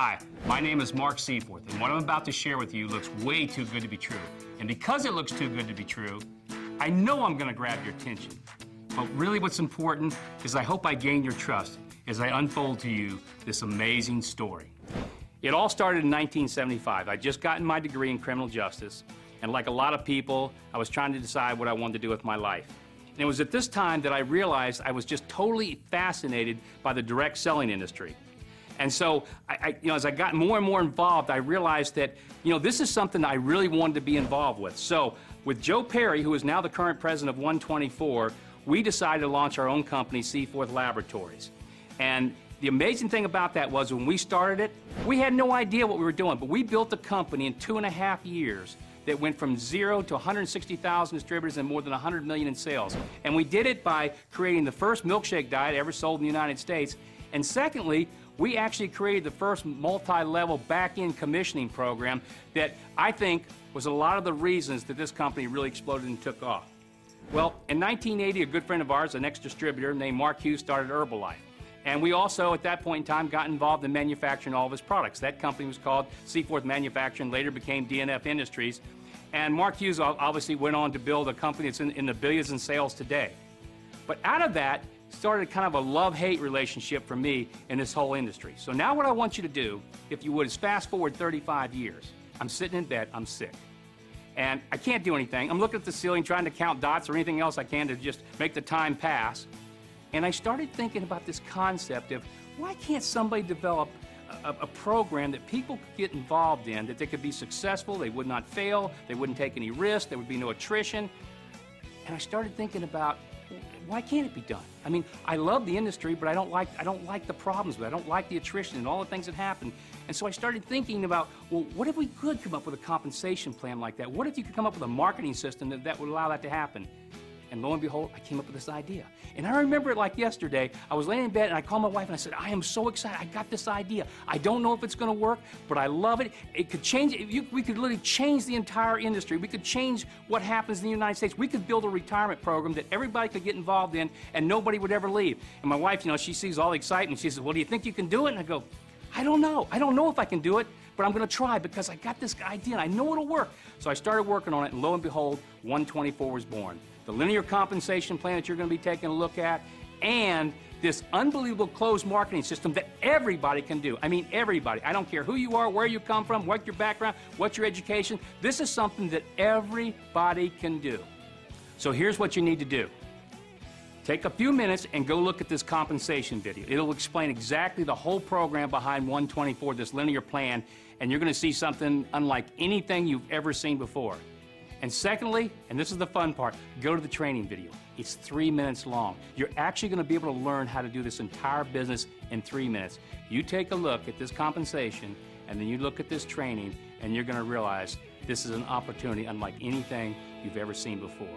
Hi, my name is Mark Seaforth, and what I'm about to share with you looks way too good to be true. And because it looks too good to be true, I know I'm going to grab your attention. But really what's important is I hope I gain your trust as I unfold to you this amazing story. It all started in 1975. I'd just gotten my degree in criminal justice, and like a lot of people, I was trying to decide what I wanted to do with my life. And it was at this time that I realized I was just totally fascinated by the direct selling industry. And so, as I got more and more involved, I realized that, this is something I really wanted to be involved with. So, with Joe Perry, who is now the current president of 124, we decided to launch our own company, Seaforth Laboratories. And the amazing thing about that was when we started it, we had no idea what we were doing, but we built a company in 2.5 years that went from 0 to 160,000 distributors and more than 100 million in sales. And we did it by creating the first milkshake diet ever sold in the United States. And secondly, we actually created the first multi-level back-end commissioning program that I think was a lot of the reasons that this company really exploded and took off. Well, in 1980, a good friend of ours, an ex-distributor named Mark Hughes, started Herbalife. And we also, at that point in time, got involved in manufacturing all of his products. That company was called Seaforth Manufacturing, later became DNF Industries. And Mark Hughes obviously went on to build a company that's in the billions in sales today. But out of that, started kind of a love-hate relationship for me in this whole industry. So now what I want you to do, if you would, is fast forward 35 years. I'm sitting in bed, I'm sick. And I can't do anything. I'm looking at the ceiling trying to count dots or anything else I can to just make the time pass. And I started thinking about this concept of why can't somebody develop a program that people could get involved in, that they could be successful, they would not fail, they wouldn't take any risks, there would be no attrition. And I started thinking about, why can't it be done? I mean, I love the industry, but I don't like the problems with it. I don't like the attrition and all the things that happen. And so I started thinking about, well, what if we could come up with a compensation plan like that? What if you could come up with a marketing system that would allow that to happen? And lo and behold, I came up with this idea. And I remember it like yesterday. I was laying in bed and I called my wife and I said, I am so excited. I got this idea. I don't know if it's going to work, but I love it. It could change, we could literally change the entire industry. We could change what happens in the United States. We could build a retirement program that everybody could get involved in and nobody would ever leave. And my wife, she sees all the excitement. She says, well, do you think you can do it? And I go, I don't know. I don't know if I can do it, but I'm going to try because I got this idea and I know it'll work. So I started working on it, and lo and behold, 124 was born. The linear compensation plan that you're going to be taking a look at, and this unbelievable closed marketing system that everybody can do. I mean, everybody. I don't care who you are, where you come from, what your background, what your education. This is something that everybody can do. So here's what you need to do. Take a few minutes and go look at this compensation video. It'll explain exactly the whole program behind 124, this linear plan, and you're going to see something unlike anything you've ever seen before. And secondly, and this is the fun part, go to the training video. It's 3 minutes long. You're actually going to be able to learn how to do this entire business in 3 minutes. You take a look at this compensation, and then you look at this training, and you're going to realize this is an opportunity unlike anything you've ever seen before.